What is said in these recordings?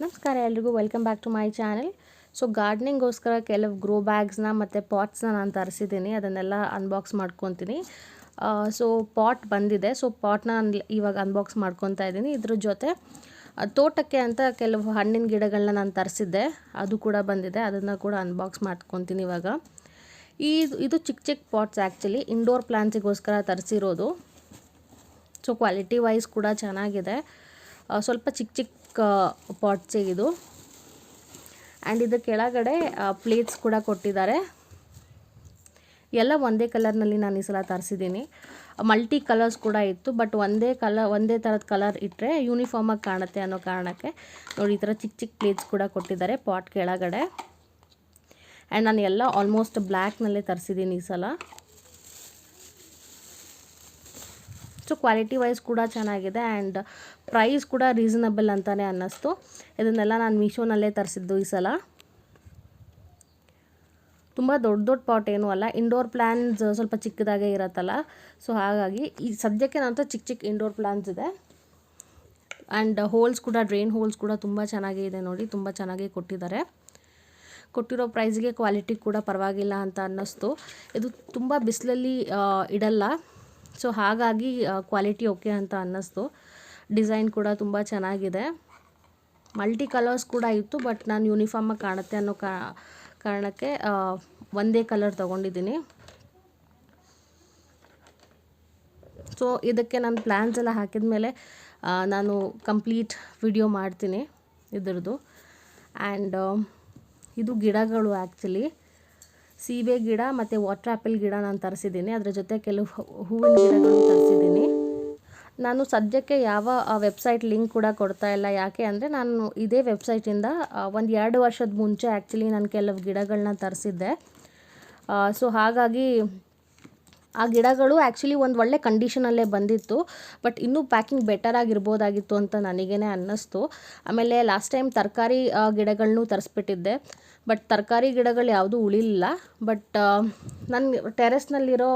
ನಮಸ್ಕಾರ ಎಲ್ರಿಗೂ, welcome back to my channel. So ಗಾರ್ಡನಿಂಗೋಸ್ಕರ ಕೆಲವು ಗ್ರೋ ಬ್ಯಾಗ್ಸ್ನ ಮತ್ತು ಪಾಟ್ಸ್ನ ನಾನು ತರಿಸಿದ್ದೀನಿ. ಅದನ್ನೆಲ್ಲ ಅನ್ಬಾಕ್ಸ್ ಮಾಡ್ಕೊತೀನಿ. ಸೊ ಪಾಟ್ ಬಂದಿದೆ. ಸೊ ಪಾಟ್ನ ನಾನು ಇವಾಗ ಅನ್ಬಾಕ್ಸ್ ಮಾಡ್ಕೊತಾ ಇದ್ದೀನಿ. ಇದ್ರ ಜೊತೆ ತೋಟಕ್ಕೆ ಅಂತ ಕೆಲವು ಹಣ್ಣಿನ ಗಿಡಗಳನ್ನ ನಾನು ತರಿಸಿದ್ದೆ, ಅದು ಕೂಡ ಬಂದಿದೆ. ಅದನ್ನು ಕೂಡ ಅನ್ಬಾಕ್ಸ್ ಮಾಡ್ಕೊತೀನಿ ಇವಾಗ. ಇದು ಚಿಕ್ಕ ಚಿಕ್ಕ ಪಾಟ್ಸ್, ಆ್ಯಕ್ಚುಲಿ ಇಂಡೋರ್ ಪ್ಲಾಂಟ್ಸಿಗೋಸ್ಕರ ತರಿಸಿರೋದು. ಸೊ ಕ್ವಾಲಿಟಿ ವೈಸ್ ಕೂಡ ಚೆನ್ನಾಗಿದೆ. ಸ್ವಲ್ಪ ಚಿಕ್ಕ ಚಿಕ್ಕ ಪಾಟ್ಸೇ ಇದು. ಆ್ಯಂಡ್ ಇದು ಕೆಳಗಡೆ ಪ್ಲೇಟ್ಸ್ ಕೂಡ ಕೊಟ್ಟಿದ್ದಾರೆ. ಎಲ್ಲ ಒಂದೇ ಕಲರ್ನಲ್ಲಿ ನಾನು ಈ ಸಲ ತರಿಸಿದ್ದೀನಿ. ಮಲ್ಟಿ ಕಲರ್ಸ್ ಕೂಡ ಇತ್ತು, ಬಟ್ ಒಂದೇ ಥರದ ಕಲರ್ ಇಟ್ಟರೆ ಯೂನಿಫಾರ್ಮಾಗಿ ಕಾಣುತ್ತೆ ಅನ್ನೋ ಕಾರಣಕ್ಕೆ ನೋಡಿ ಈ ಥರ ಚಿಕ್ಕ ಚಿಕ್ಕ ಪ್ಲೇಟ್ಸ್ ಕೂಡ ಕೊಟ್ಟಿದ್ದಾರೆ ಪಾಟ್ ಕೆಳಗಡೆ. ಆ್ಯಂಡ್ ನಾನು ಎಲ್ಲ ಆಲ್ಮೋಸ್ಟ್ ಬ್ಲ್ಯಾಕ್ನಲ್ಲೇ ತರಿಸಿದ್ದೀನಿ ಈ ಸಲ. ಸೊ ಕ್ವಾಲಿಟಿ ವೈಸ್ ಕೂಡ ಚೆನ್ನಾಗಿದೆ ಆ್ಯಂಡ್ ಪ್ರೈಸ್ ಕೂಡ ರೀಸನಬಲ್ ಅಂತಲೇ ಅನ್ನಿಸ್ತು. ಇದನ್ನೆಲ್ಲ ನಾನು ಮೀಶೋನಲ್ಲೇ ತರಿಸಿದ್ದು ಈ ಸಲ. ತುಂಬ ದೊಡ್ಡ ಪಾಟ್ ಏನೂ ಅಲ್ಲ, ಇಂಡೋರ್ ಪ್ಲ್ಯಾನ್ಸ್ ಸ್ವಲ್ಪ ಚಿಕ್ಕದಾಗೇ ಇರುತ್ತಲ್ಲ, ಸೊ ಹಾಗಾಗಿ ಈ ಸದ್ಯಕ್ಕೆ ನನ್ನ ಚಿಕ್ಕ ಚಿಕ್ಕ ಇಂಡೋರ್ ಪ್ಲ್ಯಾನ್ಸ್ ಇದೆ. ಆ್ಯಂಡ್ ಹೋಲ್ಸ್ ಕೂಡ, ಡ್ರೈನ್ ಹೋಲ್ಸ್ ಕೂಡ ತುಂಬ ಚೆನ್ನಾಗೇ ಇದೆ ನೋಡಿ, ತುಂಬ ಚೆನ್ನಾಗೇ ಕೊಟ್ಟಿದ್ದಾರೆ. ಕೊಟ್ಟಿರೋ ಪ್ರೈಸ್ಗೆ ಕ್ವಾಲಿಟಿ ಕೂಡ ಪರವಾಗಿಲ್ಲ ಅಂತ ಅನ್ನಿಸ್ತು. ಇದು ತುಂಬ ಬಿಸಿಲಲ್ಲಿ ಇಡಲ್ಲ, ಸೊ ಹಾಗಾಗಿ ಕ್ವಾಲಿಟಿ ಓಕೆ ಅಂತ ಅನ್ನಿಸ್ತು. ಡಿಸೈನ್ ಕೂಡ ತುಂಬ ಚೆನ್ನಾಗಿದೆ. ಮಲ್ಟಿ ಕಲರ್ಸ್ ಕೂಡ ಇತ್ತು, ಬಟ್ ನಾನು ಯೂನಿಫಾರ್ಮಾಗಿ ಕಾಣುತ್ತೆ ಅನ್ನೋ ಕಾರಣಕ್ಕೆ ಒಂದೇ ಕಲರ್ ತೊಗೊಂಡಿದ್ದೀನಿ. ಸೊ ಇದಕ್ಕೆ ನಾನು ಪ್ಲ್ಯಾನ್ಸ್ ಎಲ್ಲ ಹಾಕಿದ ಮೇಲೆ ನಾನು ಕಂಪ್ಲೀಟ್ ವಿಡಿಯೋ ಮಾಡ್ತೀನಿ ಇದ್ರದ್ದು. ಆ್ಯಂಡ್ ಇದು ಗಿಡಗಳು, ಆ್ಯಕ್ಚುಲಿ ಸೀಬೆ ಗಿಡ ಮತ್ತು ವಾಟರ್ ಆ್ಯಪಲ್ ಗಿಡ ನಾನು ತರಿಸಿದ್ದೀನಿ. ಅದರ ಜೊತೆ ಕೆಲವು ಹೂವಿನ ಗಿಡಗಳು ತರಿಸಿದ್ದೀನಿ. ನಾನು ಸದ್ಯಕ್ಕೆ ಯಾವ ವೆಬ್ಸೈಟ್ ಲಿಂಕ್ ಕೂಡ ಕೊಡ್ತಾ ಇಲ್ಲ. ಯಾಕೆ ಅಂದರೆ ನಾನು ಇದೇ ವೆಬ್ಸೈಟಿಂದ 1-2 ವರ್ಷದ ಮುಂಚೆ ಆ್ಯಕ್ಚುಲಿ ನಾನು ಕೆಲವು ಗಿಡಗಳನ್ನ ತರಿಸಿದ್ದೆ. ಸೊ ಹಾಗಾಗಿ ಆ ಗಿಡಗಳು ಆ್ಯಕ್ಚುಲಿ ಒಂದು ಒಳ್ಳೆ ಕಂಡೀಷನಲ್ಲೇ ಬಂದಿತ್ತು, ಬಟ್ ಇನ್ನೂ ಪ್ಯಾಕಿಂಗ್ ಬೆಟರ್ ಆಗಿರ್ಬೋದಾಗಿತ್ತು ಅಂತ ನನಗೇ ಅನ್ನಿಸ್ತು. ಆಮೇಲೆ ಲಾಸ್ಟ್ ಟೈಮ್ ತರಕಾರಿ ಗಿಡಗಳನ್ನೂ ತರಿಸ್ಬಿಟ್ಟಿದ್ದೆ, ಬಟ್ ತರಕಾರಿ ಗಿಡಗಳು ಯಾವುದೂ ಉಳಿಲಿಲ್ಲ. ಬಟ್ ನನ್ನ ಟೆರೆಸ್ನಲ್ಲಿರೋ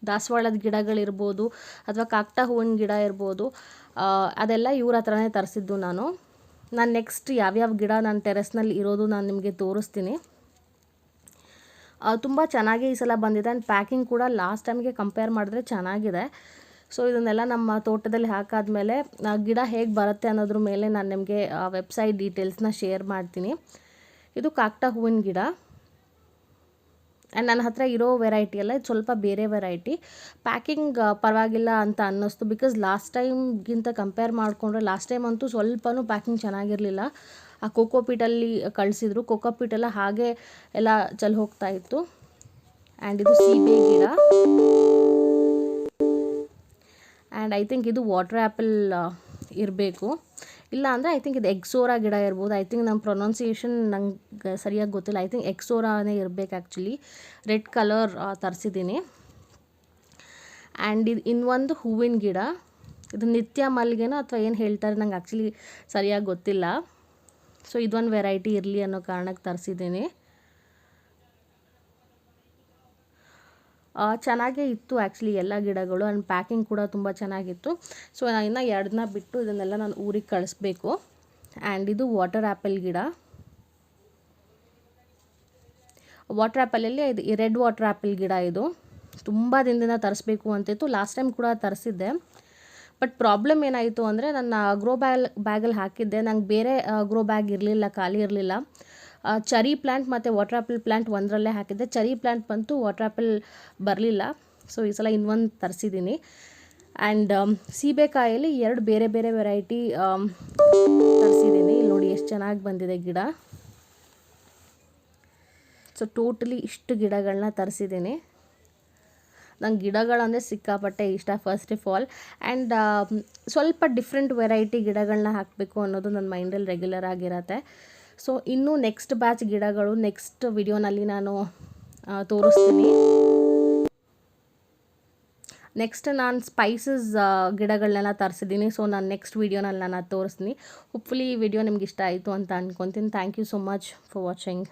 ದಾಸವಾಳದ ಗಿಡಗಳಿರ್ಬೋದು ಅಥವಾ ಕಾಕಡ ಹೂವಿನ ಗಿಡ ಇರ್ಬೋದು, ಅದೆಲ್ಲ ಇವ್ರ ಹತ್ರನೇ ತರಿಸಿದ್ದು ನಾನು ನೆಕ್ಸ್ಟ್ ಯಾವ್ಯಾವ ಗಿಡ ನನ್ನ ಟೆರೆಸ್ನಲ್ಲಿ ಇರೋದು ನಾನು ನಿಮಗೆ ತೋರಿಸ್ತೀನಿ. ತುಂಬ ಚೆನ್ನಾಗಿ ಈ ಸಲ ಬಂದಿದೆ. ಆ್ಯಂಡ್ ಪ್ಯಾಕಿಂಗ್ ಕೂಡ ಲಾಸ್ಟ್ ಟೈಮ್ಗೆ ಕಂಪೇರ್ ಮಾಡಿದ್ರೆ ಚೆನ್ನಾಗಿದೆ. ಸೊ ಇದನ್ನೆಲ್ಲ ನಮ್ಮ ತೋಟದಲ್ಲಿ ಹಾಕಾದ್ಮೇಲೆ ಗಿಡ ಹೇಗೆ ಬರುತ್ತೆ ಅನ್ನೋದ್ರ ಮೇಲೆ ನಾನು ನಿಮಗೆ ವೆಬ್ಸೈಟ್ ಡೀಟೇಲ್ಸ್ನ ಶೇರ್ ಮಾಡ್ತೀನಿ. ಇದು ಕಾಕಡ ಹೂವಿನ ಗಿಡ. ಆ್ಯಂಡ್ ನನ್ನ ಹತ್ರ ಇರೋ ವೆರೈಟಿ ಎಲ್ಲ ಇದು ಸ್ವಲ್ಪ ಬೇರೆ ವೆರೈಟಿ. ಪ್ಯಾಕಿಂಗ್ ಪರವಾಗಿಲ್ಲ ಅಂತ ಅನ್ನಿಸ್ತು, ಬಿಕಾಸ್ ಲಾಸ್ಟ್ ಟೈಮ್ಗಿಂತ ಕಂಪೇರ್ ಮಾಡಿಕೊಂಡ್ರೆ ಲಾಸ್ಟ್ ಟೈಮ್ ಅಂತೂ ಸ್ವಲ್ಪನೂ ಪ್ಯಾಕಿಂಗ್ ಚೆನ್ನಾಗಿರಲಿಲ್ಲ. ಆ ಕೋಕೋಪೀಟಲ್ಲಿ ಕಳಿಸಿದ್ರು, ಕೋಕೋಪೀಟೆಲ್ಲ ಹಾಗೆ ಎಲ್ಲ ಚಲ್ ಹೋಗ್ತಾ ಇತ್ತು. ಆ್ಯಂಡ್ ಇದು ಸೀಬೆ ಗಿಡ. ಆ್ಯಂಡ್ ಐ ಥಿಂಕ್ ಇದು ವಾಟರ್ ಆ್ಯಪಲ್ ಇರಬೇಕು, ಇಲ್ಲ ಅಂದರೆ ಐ ಥಿಂಕ್ ಇದು ಎಕ್ಸೋರಾ ಗಿಡ ಇರ್ಬೋದು. ಐ ಥಿಂಕ್ ನಮ್ಮ ಪ್ರೊನೌನ್ಸಿಯೇಷನ್ ನಂಗೆ ಸರಿಯಾಗಿ ಗೊತ್ತಿಲ್ಲ. ಐ ಥಿಂಕ್ ಎಕ್ಸೋರಾನೇ ಇರಬೇಕು ಆ್ಯಕ್ಚುಲಿ. ರೆಡ್ ಕಲರ್ ತರಿಸಿದ್ದೀನಿ. ಆ್ಯಂಡ್ ಇದು ಇನ್ನೊಂದು ಹೂವಿನ ಗಿಡ. ಇದು ನಿತ್ಯ ಮಲ್ಲಿಗೆನೋ ಅಥವಾ ಏನು ಹೇಳ್ತಾರೆ ನಂಗೆ ಆ್ಯಕ್ಚುಲಿ ಸರಿಯಾಗಿ ಗೊತ್ತಿಲ್ಲ. ಸೊ ಇದೊಂದು ವೆರೈಟಿ ಇರಲಿ ಅನ್ನೋ ಕಾರಣಕ್ಕೆ ತರಿಸಿದ್ದೀನಿ. ಚೆನ್ನಾಗೇ ಇತ್ತು ಆ್ಯಕ್ಚುಲಿ ಎಲ್ಲ ಗಿಡಗಳು. ಆ್ಯಂಡ್ ಪ್ಯಾಕಿಂಗ್ ಕೂಡ ತುಂಬ ಚೆನ್ನಾಗಿತ್ತು. ಸೊ ಇನ್ನು 2 ದಿನ ಬಿಟ್ಟು ಇದನ್ನೆಲ್ಲ ನಾನು ಊರಿಗೆ ಕಳಿಸ್ಬೇಕು. ಆ್ಯಂಡ್ ಇದು ವಾಟರ್ ಆ್ಯಪಲ್ ಗಿಡ. ವಾಟರ್ ಆ್ಯಪಲಲ್ಲಿ ಇದು ರೆಡ್ ವಾಟರ್ ಆ್ಯಪಲ್ ಗಿಡ. ಇದು ತುಂಬ ದಿನದಿಂದ ತರಿಸ್ಬೇಕು ಅಂತಿತ್ತು. ಲಾಸ್ಟ್ ಟೈಮ್ ಕೂಡ ತರಿಸಿದ್ದೆ, ಬಟ್ ಪ್ರಾಬ್ಲಮ್ ಏನಾಯಿತು ಅಂದರೆ ನನ್ನ ಗ್ರೋ ಬ್ಯಾಗಲ್ಲಿ ಹಾಕಿದ್ದೆ, ನಂಗೆ ಬೇರೆ ಗ್ರೋ ಬ್ಯಾಗ್ ಇರಲಿಲ್ಲ, ಖಾಲಿ ಇರಲಿಲ್ಲ. ಚರಿ ಪ್ಲ್ಯಾಂಟ್ ಮತ್ತು ವಾಟರ್ ಆ್ಯಪಲ್ ಪ್ಲ್ಯಾಂಟ್ ಒಂದರಲ್ಲೇ ಹಾಕಿದ್ದೆ. ಚರಿ ಪ್ಲ್ಯಾಂಟ್ ಬಂತು, ವಾಟರ್ ಆ್ಯಪಲ್ ಬರಲಿಲ್ಲ. ಸೊ ಈ ಸಲ ಇನ್ನೊಂದು ತರಿಸಿದ್ದೀನಿ. ಆ್ಯಂಡ್ ಸೀಬೆಕಾಯಲ್ಲಿ 2 ಬೇರೆ ಬೇರೆ ವೆರೈಟಿ ತರಿಸಿದ್ದೀನಿ. ಇಲ್ಲಿ ನೋಡಿ ಎಷ್ಟು ಚೆನ್ನಾಗಿ ಬಂದಿದೆ ಗಿಡ. ಸೊ ಟೋಟಲಿ ಇಷ್ಟು ಗಿಡಗಳನ್ನ ತರಿಸಿದ್ದೀನಿ. ನಂಗೆ ಗಿಡಗಳಂದರೆ ಸಿಕ್ಕಾಪಟ್ಟೆ ಇಷ್ಟ ಫಸ್ಟ್ ಆಫ್ ಆಲ್. ಆ್ಯಂಡ್ ಸ್ವಲ್ಪ ಡಿಫ್ರೆಂಟ್ ವೆರೈಟಿ ಗಿಡಗಳನ್ನ ಹಾಕಬೇಕು ಅನ್ನೋದು ನನ್ನ ಮೈಂಡಲ್ಲಿ ರೆಗ್ಯುಲರ್ ಆಗಿರುತ್ತೆ. ಸೊ ಇನ್ನೂ ನೆಕ್ಸ್ಟ್ ಬ್ಯಾಚ್ ಗಿಡಗಳು ನೆಕ್ಸ್ಟ್ ವಿಡಿಯೋನಲ್ಲಿ ನಾನು ತೋರಿಸ್ತೀನಿ. ನೆಕ್ಸ್ಟ್ ನಾನು ಸ್ಪೈಸಸ್ ಗಿಡಗಳನ್ನೆಲ್ಲ ತರಿಸಿದ್ದೀನಿ. ಸೊ ನಾನು ನೆಕ್ಸ್ಟ್ ವಿಡಿಯೋನಲ್ಲಿ ನಾನು ತೋರಿಸ್ತೀನಿ. ಹೋಪ್ಫುಲಿ ಈ ವಿಡಿಯೋ ನಿಮ್ಗೆ ಇಷ್ಟ ಆಯಿತು ಅಂತ ಅಂದ್ಕೊತೀನಿ. Thank you so much for watching.